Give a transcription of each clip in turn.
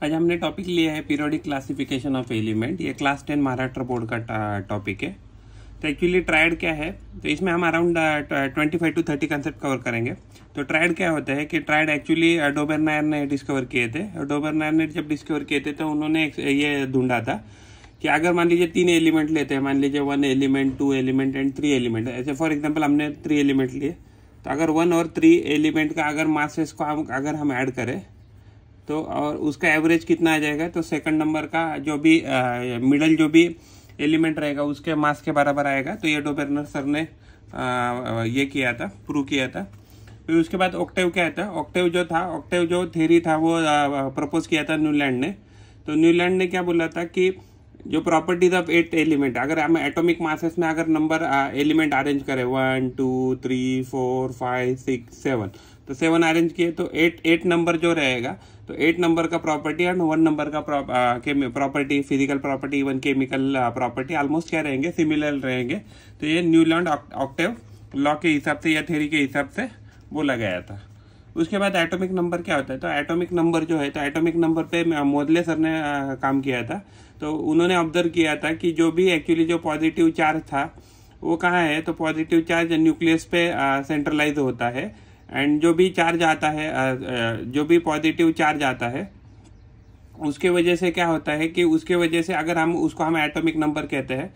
आज हमने टॉपिक लिया है पीरियोडिक क्लासिफिकेशन ऑफ एलिमेंट। ये क्लास 10 महाराष्ट्र बोर्ड का टॉपिक है। तो एक्चुअली ट्रायड क्या है, तो इसमें हम अराउंड 25 to 30 कंसेप्ट कवर करेंगे। तो ट्रायड क्या होता है कि ट्रायड एक्चुअली डोबेरनायर ने डिस्कवर किए थे। डोबेरनायर ने जब डिस्कवर किए थे तो उन्होंने ये ढूंढा था कि अगर मान लीजिए 3 एलिमेंट लेते हैं, मान लीजिए 1 एलिमेंट, 2 एलिमेंट एंड 3 एलिमेंट, ऐसे फॉर एग्जांपल हमने 3 एलिमेंट लिए, तो अगर 1 और 3 एलिमेंट का अगर मासेस को अगर हम ऐड करें तो और उसका एवरेज कितना आ जाएगा, तो सेकंड नंबर का जो भी मिडल जो भी एलिमेंट रहेगा उसके मास के बराबर आएगा। तो ये डोबेरनर सर ने ये किया था, प्रूव किया था। फिर उसके बाद ऑक्टेव क्या था, ऑक्टेव जो थ्योरी था वो प्रपोज किया था न्यूलैंड ने। तो न्यूलैंड ने क्या बोला था कि जो प्रॉपर्टीज ऑफ 8 एलिमेंट, अगर हम एटॉमिक मासेस में अगर नंबर एलिमेंट अरेंज करें 1 2 3 4 5 6 7, तो 7 अरेंज किए तो 8 नंबर जो रहेगा, तो 8 नंबर का प्रॉपर्टी एंड 1 नंबर का property, physical property, even chemical property almost क्या रहेंगे, सिमिलर रहेंगे। तो ये न्यूलैंड ऑक्टेव लॉ के हिसाब से या थ्योरी के हिसाब से बोला गया था। उसके बाद एटॉमिक नंबर क्या होता है, तो एटॉमिक नंबर जो है, तो एटॉमिक नंबर पे मोदले सर ने काम किया था। तो उन्होंने ऑब्जर्व किया था कि जो भी एक्चुअली जो पॉजिटिव चार्ज था वो कहाँ है, तो पॉजिटिव चार्ज न्यूक्लियस पे सेंट्रलाइज होता है। एंड जो भी चार्ज आता है, जो भी पॉजिटिव चार्ज आता है उसके वजह से क्या होता है कि उसके वजह से अगर हम उसको हम एटॉमिक नंबर कहते हैं,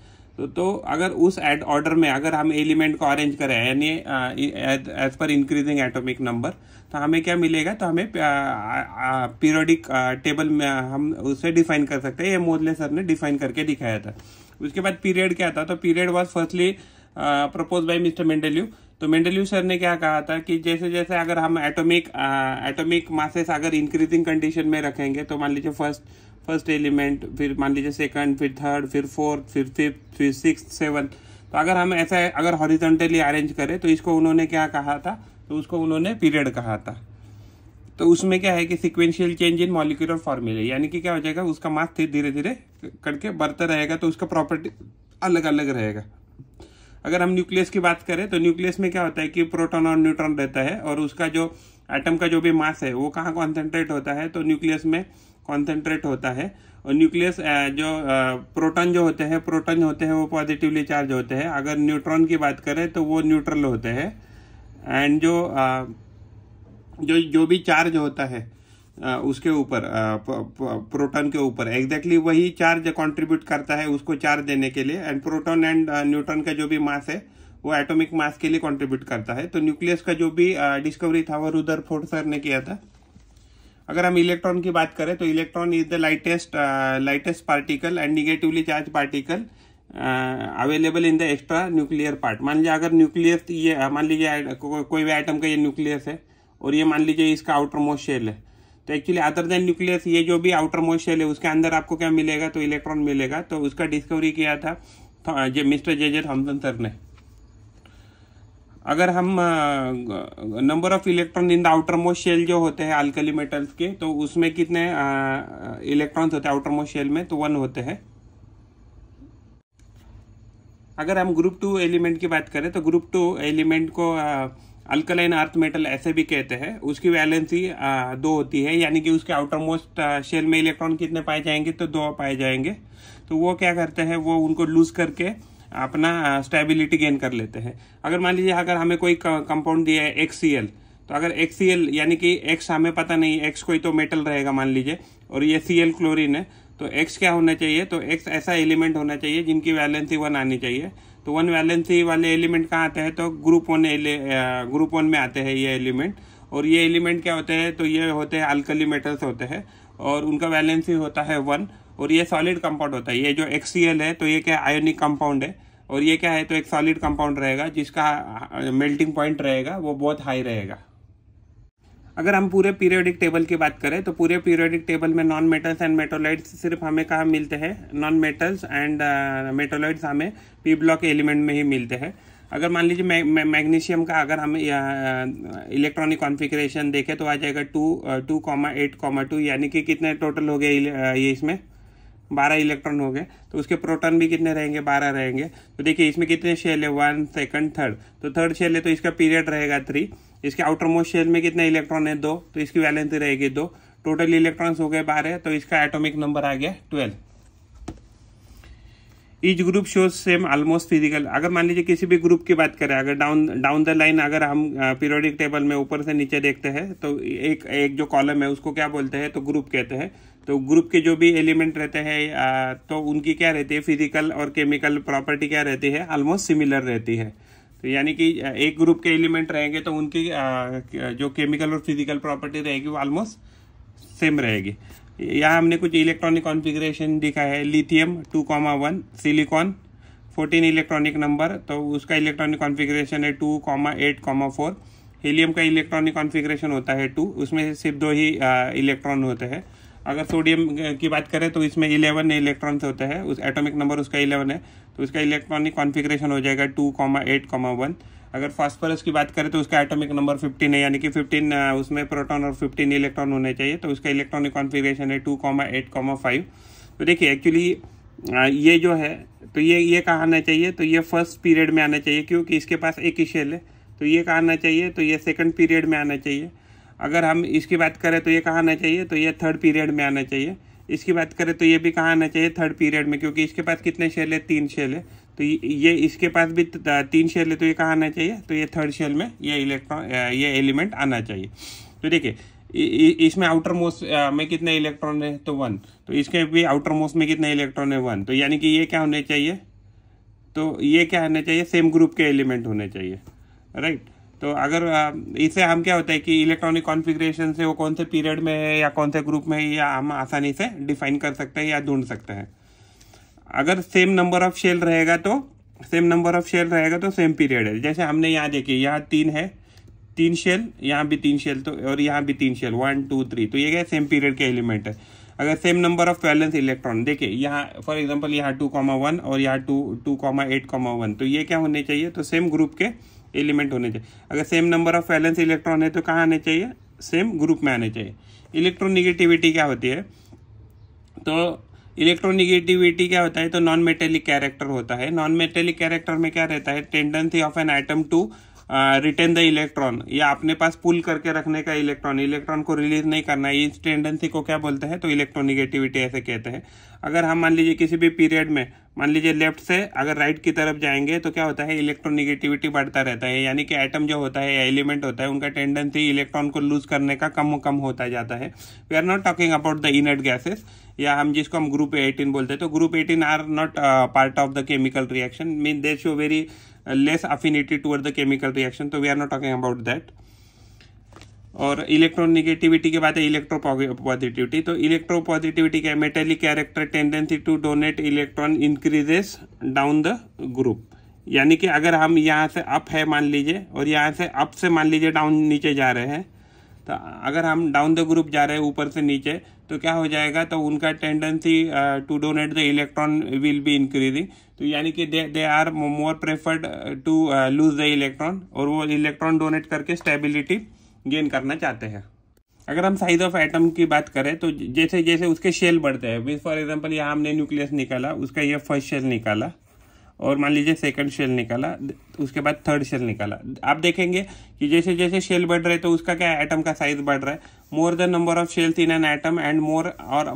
तो अगर उस ऑर्डर में अगर हम एलिमेंट को अरेंज करें यानी as per increasing atomic number, तो हमें क्या मिलेगा, तो हमें पीरियोडिक टेबल में हम उसे डिफाइन कर सकते हैं। ये मोदले सर ने डिफाइन करके दिखाया था। उसके बाद पीरियड क्या था, तो period was firstly propose by mister Mendeleev. तो मेंडेलीव सर ने क्या कहा था कि जैसे जैसे अगर हम एटॉमिक मासेस अगर इंक्रीजिंग कंडीशन में रखेंगे, तो मान लीजिए फर्स्ट एलिमेंट, फिर मान लीजिए सेकंड, फिर थर्ड, फिर फोर्थ, फिर फिफ्थ, फिर सिक्स्थ, सेवंथ, तो अगर हम ऐसा अगर हॉरिजॉन्टली अरेंज करें तो इसको उन्होंने क्या कहा था, तो उसको उन्होंने पीरियड कहा था। तो उसमें क्या है कि सिक्वेंशियल चेंज इन मॉलिक्यूलर फॉर्मूले, यानी कि क्या हो जाएगा, उसका मास धीरे धीरे करके बढ़ता रहेगा, तो उसका प्रॉपर्टी अलग अलग रहेगा। अगर हम न्यूक्लियस की बात करें तो न्यूक्लियस में क्या होता है कि प्रोटॉन और न्यूट्रॉन रहता है, और उसका जो एटम का जो भी मास है वो कहाँ कॉन्सेंट्रेट होता है, तो न्यूक्लियस में कॉन्सेंट्रेट होता है। और न्यूक्लियस जो प्रोटॉन होते हैं वो पॉजिटिवली चार्ज होते हैं। अगर न्यूट्रॉन की बात करें तो वो न्यूट्रल होते हैं। एंड जो भी चार्ज होता है उसके ऊपर, प्रोटॉन के ऊपर एग्जैक्टली वही चार्ज कंट्रीब्यूट करता है उसको चार्ज देने के लिए। एंड प्रोटॉन एंड न्यूट्रॉन का जो भी मास है वो एटॉमिक मास के लिए कंट्रीब्यूट करता है। तो न्यूक्लियस का जो भी डिस्कवरी था वो रुदरफोर्ड सर ने किया था। अगर हम इलेक्ट्रॉन की बात करें तो electron is the lightest particle and negatively charge particle available in the extra nuclear part. मान लीजिए अगर न्यूक्लियस, ये मान लीजिए कोई भी एटम का ये न्यूक्लियस है और ये मान लीजिए इसका आउटर मोस्ट शेल है, तो एक्चुअली अदर देन न्यूक्लियस ये जो भी आउटर मोस्ट शेल है उसके अंदर आपको क्या मिलेगा, तो इलेक्ट्रॉन मिलेगा। तो उसका डिस्कवरी किया था मिस्टर जे थॉमसन सर ने। अगर हम number of electron in the outermost shell जो होते हैं अल्कली मेटल्स के, तो उसमें कितने इलेक्ट्रॉन्स होते हैं आउटर मोस्ट शेल में, तो 1 होते हैं। अगर हम ग्रुप 2 एलिमेंट की बात करें तो ग्रुप 2 एलिमेंट को अल्कलाइन अर्थ मेटल ऐसे भी कहते हैं। उसकी वैलेंसी 2 होती है, यानी कि उसके आउटर मोस्ट शेल में इलेक्ट्रॉन कितने पाए जाएंगे, तो 2 पाए जाएंगे। तो वो क्या करते हैं, वो उनको लूज करके अपना स्टेबिलिटी गेन कर लेते हैं। अगर मान लीजिए अगर हमें कोई कंपाउंड दिया है HCl, तो अगर HCl यानी कि X हमें पता नहीं, X कोई तो मेटल रहेगा मान लीजिए, और ये Cl क्लोरीन है, तो X क्या होना चाहिए, तो X ऐसा एलिमेंट होना चाहिए जिनकी वैलेंसी 1 आनी चाहिए। तो 1 वैलेंसी वाले एलिमेंट कहाँ आते हैं, तो ग्रुप 1 में आते हैं ये एलिमेंट। और ये एलिमेंट क्या होते हैं, तो ये होते हैं अल्कली मेटल्स होते हैं और उनका वैलेंसी होता है 1। और ये सॉलिड कंपाउंड होता है। ये जो HCl है तो ये क्या आयोनिक कंपाउंड है, और ये क्या है, तो एक सॉलिड कंपाउंड रहेगा जिसका मेल्टिंग पॉइंट रहेगा वो बहुत हाई रहेगा। अगर हम पूरे पीरियोडिक टेबल की बात करें तो पूरे पीरियोडिक टेबल में नॉन मेटल्स एंड मेटोलाइट्स सिर्फ हमें कहाँ मिलते हैं, नॉन मेटल्स एंड मेटोलाइट्स हमें पी ब्लॉक एलिमेंट में ही मिलते हैं। अगर मान लीजिए मैग्नीशियम का अगर हम इलेक्ट्रॉनिक कॉन्फ़िगरेशन देखें तो आ जाएगा 2,8,2, यानी कि कितने टोटल हो गए ये इसमें 12 इलेक्ट्रॉन हो गए। तो उसके प्रोटॉन भी कितने रहेंगे, 12 रहेंगे। तो देखिए इसमें कितने शेल है, 1 सेकंड थर्ड, तो थर्ड शेल है तो इसका पीरियड रहेगा 3। इसके आउटर मोस्ट शेल में कितने इलेक्ट्रॉन है, 2, तो इसकी वैलेंसी रहेगी 2। टोटल इलेक्ट्रॉन्स हो गए 12, तो इसका एटॉमिक नंबर आ गया 12। Each group shows same almost physical. अगर मान लीजिए किसी भी ग्रुप की बात करें, अगर डाउन द लाइन अगर हम पीरियोडिक टेबल में ऊपर से नीचे देखते हैं तो एक जो कॉलम है उसको क्या बोलते हैं, तो ग्रुप कहते हैं। तो ग्रुप के जो भी एलिमेंट रहते हैं तो उनकी क्या रहती है, फिजिकल और केमिकल प्रॉपर्टी क्या रहती है, ऑलमोस्ट सिमिलर रहती है। तो यानी कि एक ग्रुप के एलिमेंट रहेंगे तो उनकी जो केमिकल और फिजिकल प्रॉपर्टी रहेगी वो ऑलमोस्ट सेम रहेगी। यहाँ हमने कुछ इलेक्ट्रॉनिक कॉन्फ़िगरेशन दिखा है। लिथियम 2,1, सिलिकॉन 14 इलेक्ट्रॉनिक नंबर, तो उसका इलेक्ट्रॉनिक कॉन्फ़िगरेशन है 2,8,4। हीलियम का इलेक्ट्रॉनिक कॉन्फ़िगरेशन होता है 2, उसमें सिर्फ 2 ही इलेक्ट्रॉन होते हैं। अगर सोडियम की बात करें तो इसमें 11 इलेक्ट्रॉन्स होते हैं, उस एटॉमिक नंबर उसका 11 है, तो उसका इलेक्ट्रॉनिक कॉन्फ़िगरेशन हो जाएगा 2,8,1। अगर फास्फोरस की बात करें तो उसका एटॉमिक नंबर 15 है, यानी कि 15 उसमें प्रोटॉन और 15 इलेक्ट्रॉन होने चाहिए, तो उसका इलेक्ट्रॉनिक कॉन्फ़िगरेशन है 2,8,5। तो देखिए एक्चुअली ये जो है तो ये कहाँ आना चाहिए, तो ये फर्स्ट पीरियड में आना चाहिए, क्योंकि इसके पास एक ही शेल है। तो ये कहाँ आना चाहिए, तो ये सेकंड पीरियड में आना चाहिए। अगर हम इसकी बात करें तो ये कहाँ आना चाहिए, तो ये थर्ड पीरियड में आना चाहिए। इसकी बात करें तो ये भी कहाँ आना चाहिए, थर्ड पीरियड में, क्योंकि इसके पास कितने शेल है, 3 शेल है। तो ये इसके पास भी 3 शेल है, तो ये कहाँ आना चाहिए, तो ये थर्ड शेल में ये एलिमेंट आना चाहिए। तो देखिए इसमें आउटर मोस्ट में कितने इलेक्ट्रॉन है, तो 1। तो इसके भी आउटर मोस्ट में कितने इलेक्ट्रॉन है, 1। तो यानी कि ये क्या होने चाहिए, तो ये क्या होने चाहिए, सेम ग्रुप के एलिमेंट होने चाहिए, राइट। तो अगर इससे हम क्या होता है कि इलेक्ट्रॉनिक कॉन्फ़िगरेशन से वो कौन से पीरियड में है या कौन से ग्रुप में है, या हम आसानी से डिफाइन कर सकते हैं या ढूंढ सकते हैं। अगर सेम नंबर ऑफ शेल रहेगा तो सेम पीरियड है। जैसे हमने यहाँ देखिए, यहाँ 3 है, 3 शेल, यहाँ भी 3 शेल, तो और यहाँ भी 3 शेल, 1 2 3, तो ये क्या सेम पीरियड के एलिमेंट है। अगर same number of valence electron, देखिए यहाँ फॉर एग्जांपल यहाँ 2,1 और यहाँ 2,8,1, तो ये क्या होने चाहिए, तो सेम ग्रुप के एलिमेंट होने चाहिए। अगर same number of valence electron है तो कहाँ आने चाहिए, सेम ग्रुप में आने चाहिए। इलेक्ट्रोनिगेटिविटी क्या होती है, तो इलेक्ट्रोनिगेटिविटी क्या होता है, तो नॉन मेटेलिक कैरेक्टर होता है। नॉन मेटेलिक कैरेक्टर में क्या रहता है, tendency of an atom to retain the electron, या अपने पास पुल करके रखने का इलेक्ट्रॉन को रिलीज नहीं करना है, इस टेंडेंसी को क्या बोलते हैं, तो इलेक्ट्रोनिगेटिविटी ऐसे कहते हैं। अगर हम मान लीजिए किसी भी पीरियड में, मान लीजिए लेफ्ट से अगर राइट की तरफ जाएंगे तो क्या होता है, इलेक्ट्रोनिगेटिविटी बढ़ता रहता है, यानी कि एटम जो होता है या एलिमेंट होता है उनका टेंडेंसी इलेक्ट्रॉन को लूज करने का कम होता जाता है। We are not talking about the inert gases, या हम जिसको हम ग्रुप 18 बोलते हैं, तो group 18 are not part of the chemical reaction, mean they show very less affinity toward the chemical reaction, तो we are not talking about that. और electronegativity के बाद है इलेक्ट्रोपॉजिटिविटी। तो इलेक्ट्रोपॉजिटिविटी क्या है, metallic character tendency to donate electron increases down the group, यानी कि अगर हम यहाँ से अप है मान लीजिए और यहाँ से अप से मान लीजिए डाउन नीचे जा रहे हैं, तो अगर हम डाउन द ग्रुप जा रहे हैं ऊपर से नीचे, तो क्या हो जाएगा, तो उनका tendency to donate the electron will be increasing, तो यानी कि they are more preferred to lose the electron, और वो इलेक्ट्रॉन डोनेट करके स्टेबिलिटी गेन करना चाहते हैं। अगर हम साइज ऑफ एटम की बात करें तो जैसे जैसे उसके शेल बढ़ते हैं, फॉर एग्जांपल यहाँ हमने न्यूक्लियस निकाला, उसका ये फर्स्ट शेल निकाला, और मान लीजिए सेकंड शेल निकाला, उसके बाद थर्ड शेल निकाला। आप देखेंगे कि जैसे जैसे शेल बढ़ रहे हैं तो उसका क्या एटम का साइज बढ़ रहा है। More the number of shells in an atom and more और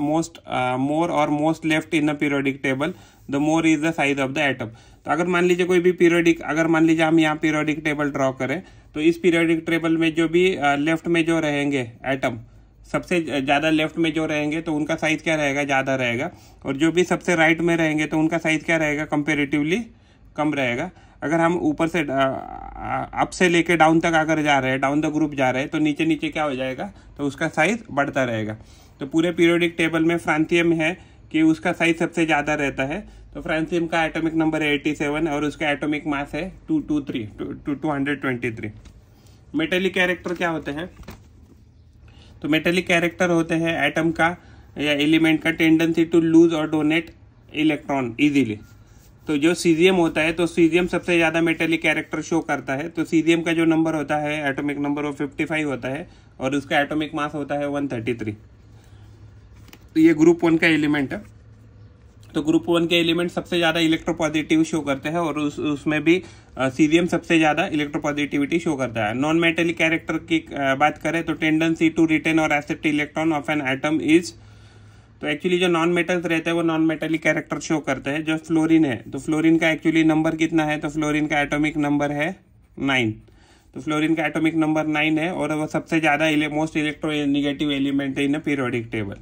most left in the periodic table, the more is the size of the atom. तो अगर मान लीजिए कोई भी पीरियोडिक, अगर मान लीजिए हम यहाँ पीरियोडिक टेबल ड्रॉ करें, तो इस पीरियोडिक टेबल में जो भी लेफ्ट में जो रहेंगे एटम, सबसे ज़्यादा लेफ्ट में जो रहेंगे तो उनका साइज क्या रहेगा, ज़्यादा रहेगा, और जो भी सबसे राइट में रहेंगे तो उनका साइज क्या रहेगा, कंपेरेटिवली कम रहेगा। अगर हम ऊपर से अप से लेके डाउन तक अगर जा रहे हैं, डाउन द ग्रुप जा रहे हैं, तो नीचे नीचे क्या हो जाएगा, तो उसका साइज बढ़ता रहेगा। तो पूरे पीरियोडिक टेबल में फ्रांथियम है कि उसका साइज सबसे ज़्यादा रहता है, तो फ्रांथियम का एटॉमिक नंबर है 87 और उसका एटॉमिक मास है 223। मेटेलिक कैरेक्टर क्या होते हैं, तो मेटेलिक कैरेक्टर होते हैं एटम का या एलिमेंट का टेंडेंसी टू लूज और डोनेट इलेक्ट्रॉन इजीली। तो जो सीजियम होता है, तो सीजियम सबसे ज़्यादा मेटेलिक कैरेक्टर शो करता है। तो सीजियम का जो नंबर होता है एटॉमिक नंबर वो 55 होता है और उसका एटॉमिक मास होता है 133। तो ये ग्रुप 1 का एलिमेंट है। तो ग्रुप 1 के एलिमेंट सबसे ज्यादा इलेक्ट्रोपॉजिटिव शो करते हैं और उसमें भी सीजियम सबसे ज्यादा इलेक्ट्रोपॉजिटिविटी शो करता है। नॉन मेटेलिक कैरेक्टर की बात करें तो टेंडेंसी टू रिटेन और accept electron of an atom is, तो एक्चुअली जो नॉन मेटल्स रहते हैं वो नॉन मेटेलिक कैरेक्टर शो करते हैं। जो फ्लोरीन है तो फ्लोरीन का एक्चुअली नंबर कितना है, तो फ्लोरीन का एटॉमिक नंबर है 9। तो फ्लोरीन का एटॉमिक नंबर 9 है और वो सबसे ज्यादा मोस्ट इलेक्ट्रोनेगेटिव एलिमेंट है इन पीरियोडिक टेबल।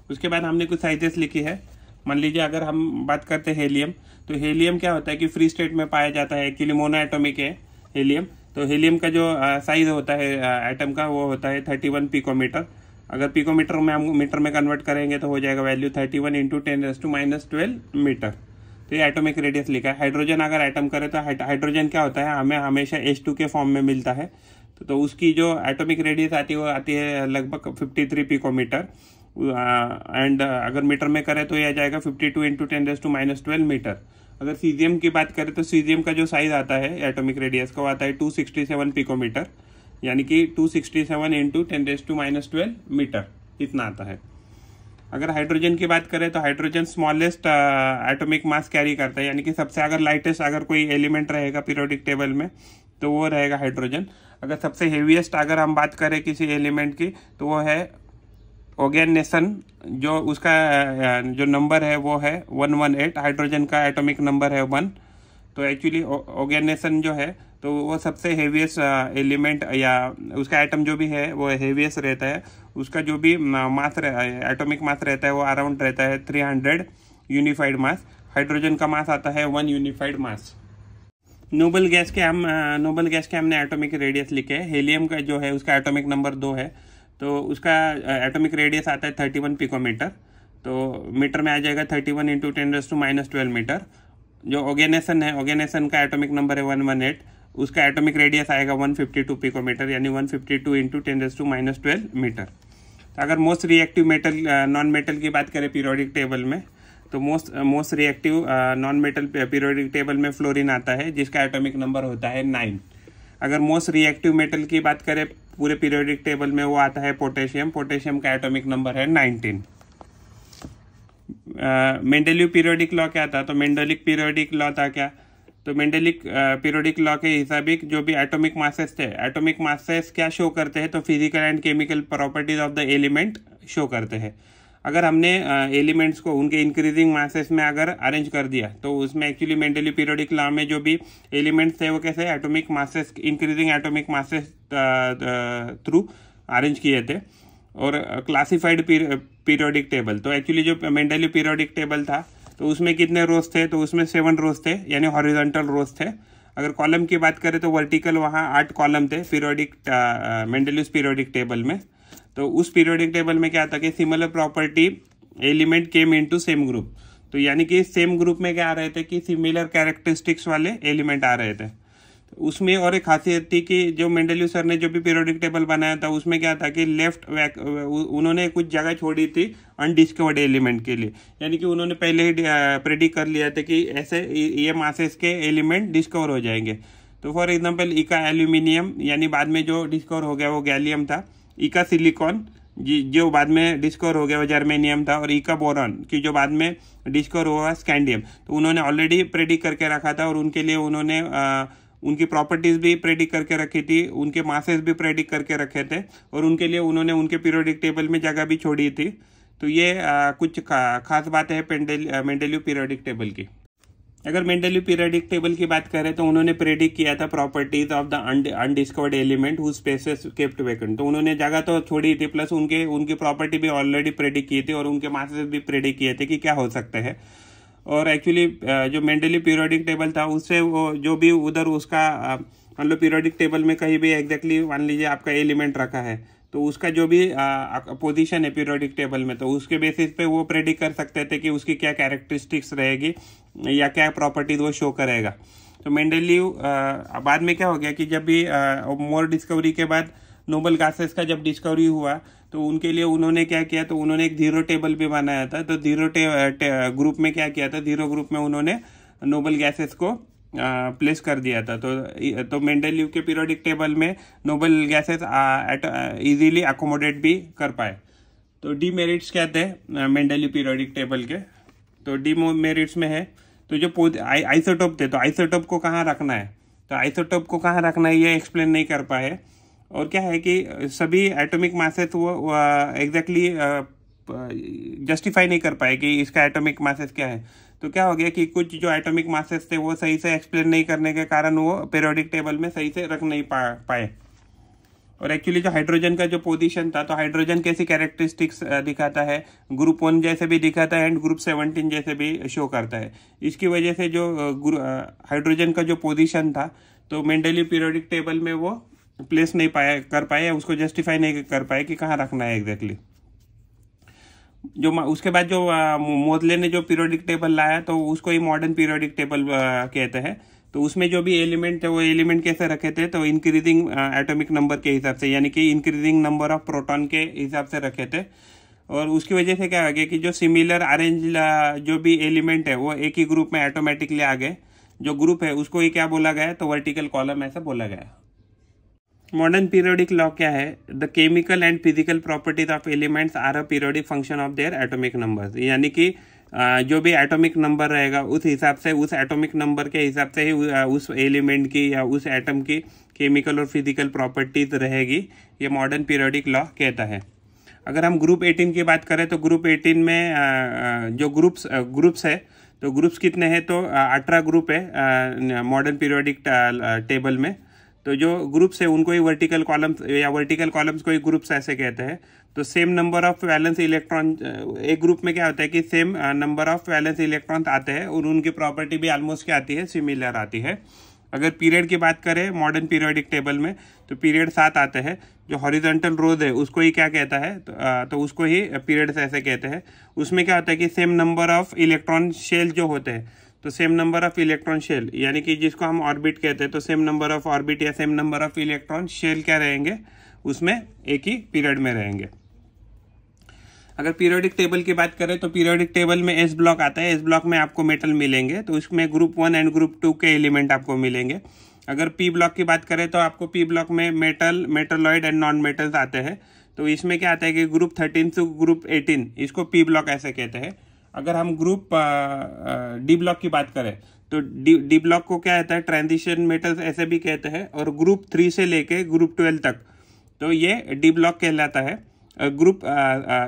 उसके बाद हमने कुछ साइजेस लिखी है। मान लीजिए अगर हम बात करते हैं हेलियम, तो हेलियम क्या होता है कि फ्री स्टेट में पाया जाता है, एक्चुअली मोनो एटॉमिक है हेलियम। तो हेलियम का जो साइज होता है एटम का वो होता है 31 पिकोमीटर। अगर पिकोमीटर में हम मीटर में कन्वर्ट करेंगे तो हो जाएगा वैल्यू 31 × 10⁻⁻12 मीटर। तो ये एटॉमिक रेडियस लिखा है। हाइड्रोजन अगर एटम करे तो हाइड्रोजन क्या होता है, हमें हमेशा H2 के फॉर्म में मिलता है। तो उसकी जो एटॉमिक रेडियस आती है वो आती है लगभग 53 पिकोमीटर एंड अगर मीटर में करें तो यह आ जाएगा 52 × 10⁻12 मीटर। अगर सीजियम की बात करें तो सीजियम का जो साइज आता है एटॉमिक रेडियस का वो आता है 267 पिकोमीटर, यानी कि 267 × 10⁻12 मीटर इतना आता है। अगर हाइड्रोजन की बात करें तो hydrogen smallest atomic mass carry करता है, यानी कि सबसे अगर लाइटेस्ट अगर कोई एलिमेंट रहेगा पीरियोडिक टेबल में तो वो रहेगा हाइड्रोजन। अगर सबसे हेवीएस्ट अगर हम बात करें किसी एलिमेंट की तो वो है ऑर्गेनेसन, जो उसका जो नंबर है वो है 118। हाइड्रोजन का एटॉमिक नंबर है 1। तो एक्चुअली ऑर्गेनेसन जो है तो वो सबसे हेवीएस्ट एलिमेंट या उसका एटम जो भी है वो हेवीएस्ट रहता है। उसका जो भी मास एटॉमिक मास रहता है वो अराउंड रहता है 300 यूनिफाइड मास। हाइड्रोजन का मास आता है 1 यूनिफाइड मास। नोबल गैस के हमने एटॉमिक रेडियस लिखे हैं। हेलियम का जो है उसका एटॉमिक नंबर 2 है, तो उसका एटॉमिक रेडियस आता है 31 पिकोमीटर। तो मीटर में आ जाएगा 31 × 10⁻12 मीटर। जो ऑर्गेनेसन है, ऑर्गेनेसन का एटॉमिक नंबर है 118, उसका एटॉमिक रेडियस आएगा 152 पिकोमीटर, यानी 152 × 10⁻12 मीटर। तो अगर most reactive metal non metal की बात करें पीरियोडिक टेबल में तो most reactive non metal periodic table में फ्लोरीन आता है जिसका एटॉमिक नंबर होता है 9। अगर मोस्ट रिएक्टिव मेटल की बात करें पूरे पीरियोडिक टेबल में वो आता है पोटेशियम। पोटेशियम का एटॉमिक नंबर है 19। मेंडेलिव पीरियोडिक लॉ क्या था, तो मेंडेलिक पीरियोडिक लॉ था क्या, तो मेंडेलिक पीरियोडिक लॉ के हिसाबिक जो भी एटॉमिक मासेस थे, एटॉमिक मासेस क्या शो करते हैं, तो physical and chemical properties of the element show करते हैं। अगर हमने एलिमेंट्स को उनके इंक्रीजिंग मासेस में अगर अरेंज कर दिया तो उसमें एक्चुअली मेंडेलिव पीरियोडिक लॉ में जो भी एलिमेंट्स थे वो कैसे atomic masses, increasing atomic masses through arrange किए थे। और क्लासिफाइड पीरियोडिक टेबल, तो एक्चुअली जो मेंडेलिव पीरियोडिक टेबल था तो उसमें कितने रोज थे, तो उसमें 7 रोज थे, यानी हॉरिजॉन्टल रोज थे। अगर कॉलम की बात करें तो वर्टिकल वहाँ 8 कॉलम थे पीरियोडिक मेंडेलिव पीरियोडिक टेबल में। तो उस पीरियोडिक टेबल में क्या था कि similar property element came into same group, तो यानी कि सेम ग्रुप में क्या आ रहे थे कि सिमिलर कैरेक्टरिस्टिक्स वाले एलिमेंट आ रहे थे। उसमें और एक खासियत थी कि जो मेंडेलिव सर ने जो भी पीरियोडिक टेबल बनाया था उसमें क्या था कि उन्होंने कुछ जगह छोड़ी थी अनडिस्कवर्ड एलिमेंट के लिए, यानी कि उन्होंने पहले ही प्रेडिक्ट कर लिया था कि ऐसे ये मासेस के एलिमेंट डिस्कवर हो जाएंगे। तो फॉर एग्जांपल इका एल्यूमिनियम, यानी बाद में जो डिस्कवर हो गया वो गैलियम था। इका सिलिकॉन जो बाद में डिस्कवर हो गया वो जर्मेनियम था। और इका बोरॉन की जो बाद में डिस्कवर हुआ स्कैंडियम। तो उन्होंने ऑलरेडी प्रेडिक्ट करके रखा था और उनके लिए उन्होंने उनकी प्रॉपर्टीज भी प्रेडिक्ट करके रखी थी, उनके मासेस भी प्रेडिक्ट करके रखे थे और उनके लिए उन्होंने उनके पीरियोडिक टेबल में जगह भी छोड़ी थी। तो ये कुछ खास बातें हैं मेंडेलिव पीरियोडिक टेबल की। अगर मेंडेलिव पीरियोडिक टेबल की बात करें तो उन्होंने प्रेडिक्ट किया था properties of the undiscovered element whose spaces kept vacant. तो उन्होंने जगह तो छोड़ी थी प्लस उनकी प्रॉपर्टी भी ऑलरेडी प्रेडिक्ट की थी और उनके मासेस भी प्रेडिक्ट किए थे कि क्या हो सकते हैं। और एक्चुअली जो मेंडेलिव पीरियोडिक टेबल था उससे वो जो भी उधर उसका मान लो पीरियोडिक टेबल में कहीं भी एग्जैक्टली मान लीजिए आपका एलिमेंट रखा है तो उसका जो भी पोजीशन है पीरियोडिक टेबल में तो उसके बेसिस पे वो प्रेडिक्ट कर सकते थे कि उसकी क्या कैरेक्टरिस्टिक्स रहेगी या क्या प्रॉपर्टीज वो शो करेगा। तो मेंडेलिव बाद में क्या हो गया कि जब भी मोर डिस्कवरी के बाद नोबल गैसेस का जब डिस्कवरी हुआ तो उनके लिए उन्होंने क्या किया, तो उन्होंने एक जीरो टेबल भी बनाया था। तो जीरो ग्रुप में क्या किया था, जीरो ग्रुप में उन्होंने नोबल गैसेस को प्लेस कर दिया था। तो मेंडेलिव के पीरियोडिक टेबल में नोबल गैसेस इजीली अकोमोडेट भी कर पाए। तो डीमेरिट्स क्या थे मेंडेलिव पीरियोडिक टेबल के, तो डीमेरिट्स में है। तो जो आइसोटोप थे, तो आइसोटोप को कहाँ रखना है, तो आइसोटोप को कहाँ रखना है ये एक्सप्लेन नहीं कर पाए। और क्या है कि सभी एटॉमिक मासेस वो एग्जैक्टली जस्टिफाई नहीं कर पाए कि इसका एटॉमिक मासेस क्या है। तो क्या हो गया कि कुछ जो एटॉमिक मासेस थे वो सही से एक्सप्लेन नहीं करने के कारण वो पीरियोडिक टेबल में सही से रख नहीं पाए। और एक्चुअली जो हाइड्रोजन का जो पोजीशन था, तो हाइड्रोजन कैसी कैरेक्टरिस्टिक्स दिखाता है, ग्रुप 1 जैसे भी दिखाता है एंड ग्रुप 17 जैसे भी शो करता है। इसकी वजह से जो हाइड्रोजन का जो पोजीशन था, तो मेंडली पीरियोडिक टेबल में वो प्लेस नहीं कर पाए, उसको जस्टिफाई नहीं कर पाए कि कहाँ रखना है एग्जैक्टली। जो उसके बाद जो मोदले ने जो पीरियोडिक टेबल लाया, तो उसको ही मॉडर्न पीरियोडिक टेबल कहते हैं। तो उसमें जो भी एलिमेंट थे वो एलिमेंट कैसे रखे थे, तो इंक्रीजिंग एटॉमिक नंबर के हिसाब से, यानी कि इंक्रीजिंग नंबर ऑफ प्रोटॉन के हिसाब से रखे थे। और उसकी वजह से क्या हो गया कि जो सिमिलर अरेंज जो भी एलिमेंट है वो एक ही ग्रुप में ऑटोमेटिकली आ गए। जो ग्रुप है उसको ही क्या बोला गया, तो वर्टिकल कॉलम ऐसा बोला गया। मॉडर्न पीरियोडिक लॉ क्या है, the chemical and physical properties of elements are a periodic function of their atomic numbers, यानी कि जो भी एटॉमिक नंबर रहेगा उस हिसाब से, उस एटॉमिक नंबर के हिसाब से ही उस एलिमेंट की या उस एटम की केमिकल और फिजिकल प्रॉपर्टीज रहेगी, ये मॉडर्न पीरियोडिक लॉ कहता है। अगर हम ग्रुप 18 की बात करें, तो ग्रुप 18 में जो ग्रुप्स है, तो ग्रुप्स कितने हैं, तो 18 ग्रुप है मॉडर्न पीरियोडिक टेबल में। तो जो ग्रुप्स है उनको ही वर्टिकल कॉलम्स या वर्टिकल कॉलम्स को ही ग्रुप्स ऐसे कहते हैं। तो same number of valence electron, एक ग्रुप में क्या होता है कि same number of valence electron आते हैं और उनकी प्रॉपर्टी भी ऑलमोस्ट क्या आती है, सिमिलर आती है। अगर पीरियड की बात करें मॉडर्न पीरियोडिक टेबल में, तो पीरियड 7 आते हैं। जो हॉरिजॉन्टल रोज है उसको ही क्या कहता है, तो उसको ही पीरियड्स ऐसे कहते हैं। उसमें क्या होता है कि same number of electron shell जो होते हैं, तो same number of electron shell, यानी कि जिसको हम ऑर्बिट कहते हैं, तो सेम नंबर ऑफ ऑर्बिट या same number of electron shell क्या रहेंगे, उसमें एक ही पीरियड में रहेंगे। अगर पीरियोडिक टेबल की बात करें, तो पीरियोडिक टेबल में एस ब्लॉक आता है। एस ब्लॉक में आपको मेटल मिलेंगे, तो उसमें ग्रुप 1 एंड ग्रुप 2 के एलिमेंट आपको मिलेंगे। अगर पी ब्लॉक की बात करें, तो आपको पी ब्लॉक में metal, metalloid and non metals आते हैं। तो इसमें क्या आता है कि ग्रुप 13 से ग्रुप 18, इसको पी ब्लॉक ऐसे कहते हैं। अगर हम ग्रुप डी ब्लॉक की बात करें, तो डी ब्लॉक को क्या कहता है, ट्रांजिशन मेटल्स ऐसे भी कहते हैं। और ग्रुप 3 से लेके ग्रुप 12 तक, तो ये डी ब्लॉक कहलाता है। ग्रुप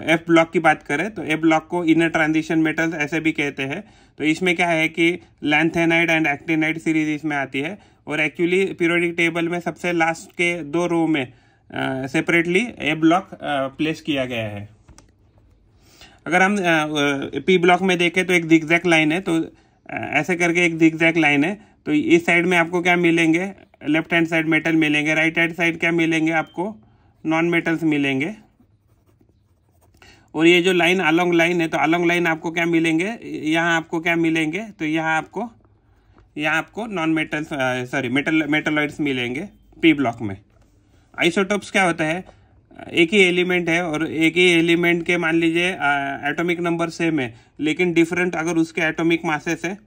एफ ब्लॉक की बात करें, तो एफ ब्लॉक को इनर ट्रांजिशन मेटल्स ऐसे भी कहते हैं। तो इसमें क्या है कि लैंथेनाइड एंड एक्टिनाइड सीरीज इसमें आती है। और एक्चुअली पीरियोडिक टेबल में सबसे लास्ट के 2 रो में सेपरेटली एफ ब्लॉक प्लेस किया गया है। अगर हम पी ब्लॉक में देखें, तो एक जिगजैग लाइन है, तो ऐसे करके एक जिगजैग लाइन है। तो इस साइड में आपको क्या मिलेंगे, लेफ्ट हैंड साइड मेटल मिलेंगे, राइट हैंड साइड क्या मिलेंगे, आपको नॉन मेटल्स मिलेंगे। और ये जो लाइन अलोंग लाइन है, तो अलोंग लाइन आपको क्या मिलेंगे, यहाँ आपको क्या मिलेंगे, तो यहाँ आपको नॉन मेटल्स मेटलॉइड्स मिलेंगे पी ब्लॉक में। आइसोटोप्स क्या होता है, एक ही एलिमेंट है और एक ही एलिमेंट के मान लीजिए एटॉमिक नंबर सेम है, लेकिन डिफरेंट अगर उसके एटॉमिक मासेस है,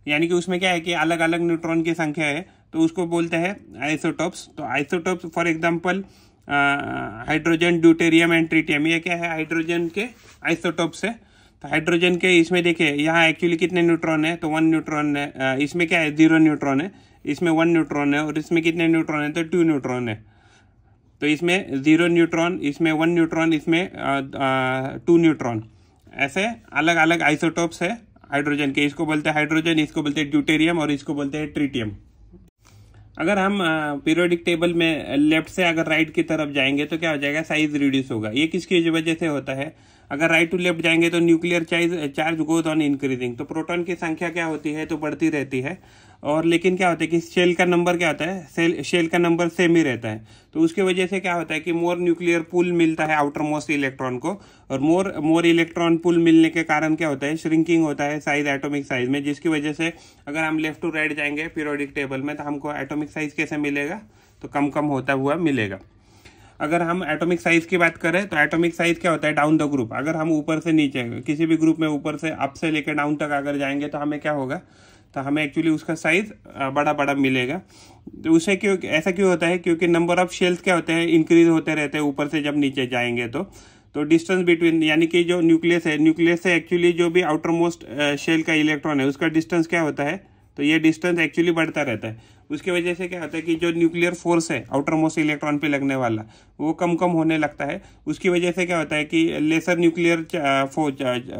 यानी कि उसमें क्या है कि अलग अलग न्यूट्रॉन की संख्या है, तो उसको बोलते हैं आइसोटोप्स। तो isotopes for example hydrogen, deuterium and tritium, ये क्या है, हाइड्रोजन के आइसोटोप्स है। तो हाइड्रोजन के इसमें देखिए यहाँ एक्चुअली कितने न्यूट्रॉन है, तो 1 न्यूट्रॉन है। इसमें क्या है, 0 न्यूट्रॉन है, इसमें 1 न्यूट्रॉन है। और इसमें कितने न्यूट्रॉन है, तो 2 न्यूट्रॉन है। तो इसमें 0 न्यूट्रॉन, इसमें 1 न्यूट्रॉन, इसमें 2 न्यूट्रॉन, ऐसे अलग अलग आइसोटोप्स है हाइड्रोजन के। इसको बोलते हैं हाइड्रोजन, इसको बोलते हैं ड्यूटेरियम और इसको बोलते हैं ट्रिटियम। अगर हम पीरियोडिक टेबल में लेफ्ट से अगर राइट की तरफ जाएंगे, तो क्या हो जाएगा, साइज रिड्यूस होगा। ये किसकी वजह से होता है, अगर राइट टू लेफ्ट जाएंगे तो nuclear charge goes on increasing, तो प्रोटॉन की संख्या क्या होती है, तो बढ़ती रहती है। और लेकिन क्या होता है कि शेल का नंबर क्या होता है, शेल का नंबर सेम ही रहता है। तो उसके वजह से क्या होता है कि मोर न्यूक्लियर पुल मिलता है आउटर मोस्ट इलेक्ट्रॉन को। और मोर इलेक्ट्रॉन पुल मिलने के कारण क्या होता है, श्रिंकिंग होता है साइज, एटॉमिक साइज में, जिसकी वजह से अगर हम लेफ्ट टू राइट जाएंगे पीरियोडिक टेबल में, तो हमको एटॉमिक साइज कैसे मिलेगा, तो कम कम होता हुआ मिलेगा। अगर हम एटॉमिक साइज की बात करें, तो एटॉमिक साइज क्या होता है, डाउन द ग्रुप। अगर हम ऊपर से नीचे किसी भी ग्रुप में ऊपर से अप से लेकर डाउन तक अगर जाएंगे, तो हमें क्या होगा, तो हमें एक्चुअली उसका साइज बड़ा बड़ा मिलेगा। तो उसे ऐसा क्यों होता है, क्योंकि नंबर ऑफ शेल्स क्या होते हैं, इंक्रीज होते रहते हैं ऊपर से जब नीचे जाएंगे। तो तो डिस्टेंस बिटवीन यानी कि जो न्यूक्लियस है, न्यूक्लियस से एक्चुअली जो भी आउटर मोस्ट शेल का इलेक्ट्रॉन है उसका डिस्टेंस क्या होता है, तो ये डिस्टेंस एक्चुअली बढ़ता रहता है। उसकी वजह से क्या होता है कि जो न्यूक्लियर फोर्स है आउटर मोस्ट इलेक्ट्रॉन पे लगने वाला वो कम कम होने लगता है। उसकी वजह से क्या होता है कि लेसर न्यूक्लियर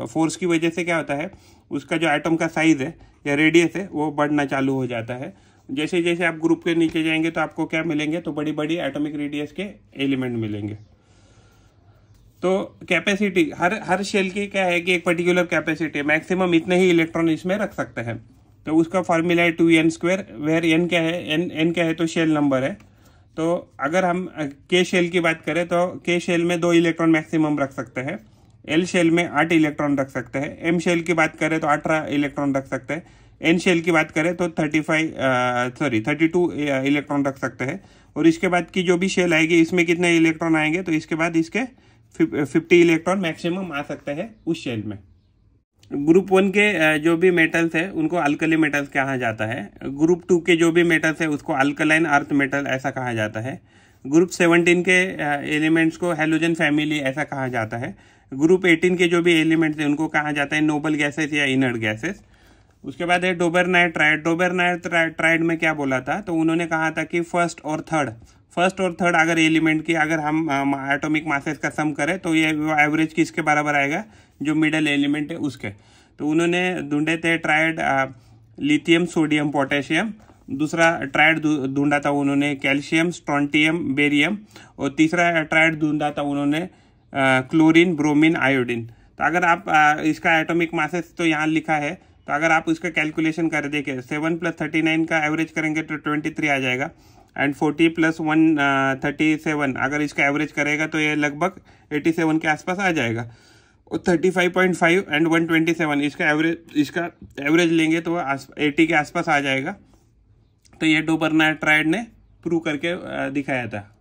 फोर्स की वजह से क्या होता है, उसका जो एटम का साइज है या रेडियस है वो बढ़ना चालू हो जाता है। जैसे जैसे आप ग्रुप के नीचे जाएंगे तो आपको क्या मिलेंगे, तो बड़ी बड़ी एटॉमिक रेडियस के एलिमेंट मिलेंगे। तो कैपेसिटी हर शेल की क्या है कि एक पर्टिकुलर कैपेसिटी, मैक्सिमम इतने ही इलेक्ट्रॉन इसमें रख सकते हैं। तो उसका फॉर्मूला है 2n², वेयर n क्या है, n क्या है तो शेल नंबर है। तो अगर हम के शेल की बात करें तो के शेल में 2 इलेक्ट्रॉन मैक्सिमम रख सकते हैं, एल शेल में 8 इलेक्ट्रॉन रख सकते हैं, एम शेल की बात करें तो 18 इलेक्ट्रॉन रख सकते हैं, एन शेल की बात करें तो 32 इलेक्ट्रॉन रख सकते हैं। और इसके बाद की जो भी शेल आएगी इसमें कितने इलेक्ट्रॉन आएंगे, तो इसके बाद इसके 50 इलेक्ट्रॉन मैक्सिमम आ सकते हैं उस शेल में। ग्रुप 1 के जो भी मेटल्स है उनको अल्कली मेटल्स कहा जाता है। ग्रुप 2 के जो भी मेटल्स है उसको अल्कलाइन अर्थ मेटल ऐसा कहा जाता है। ग्रुप 17 के एलिमेंट्स को हैलोजन फैमिली ऐसा कहा जाता है। ग्रुप 18 के जो भी एलिमेंट्स हैं उनको कहा जाता है नोबल गैसेस या इनर्ट गैसेस। उसके बाद है डोबेर्नाय ट्राइड। डोबेर्नाय ट्राइड में क्या बोला था, तो उन्होंने कहा था कि फर्स्ट और थर्ड अगर एलिमेंट की अगर हम एटॉमिक मासेस का सम करें तो ये एवरेज किसके बराबर आएगा, जो मिडल एलिमेंट है उसके। तो उन्होंने ढूंढे थे ट्राइड लिथियम सोडियम पोटेशियम, दूसरा ट्राइड ढूंढा था उन्होंने कैल्शियम स्ट्रोंटियम बेरियम, और तीसरा ट्राइड ढूंढा था उन्होंने क्लोरीन ब्रोमीन आयोडीन। तो अगर आप इसका एटॉमिक मासेस तो यहाँ लिखा है, तो अगर आप उसका कैलकुलेशन कर देखें 7 + 39 का एवरेज करेंगे तो 23 आ जाएगा, एंड 40 + 137 अगर इसका एवरेज करेगा तो ये लगभग 87 के आसपास आ जाएगा। और 35.5 एंड 127 इसका एवरेज लेंगे तो 80 के आसपास आ जाएगा। तो ये डोबेर्नाय ट्राइड ने प्रूव करके दिखाया था।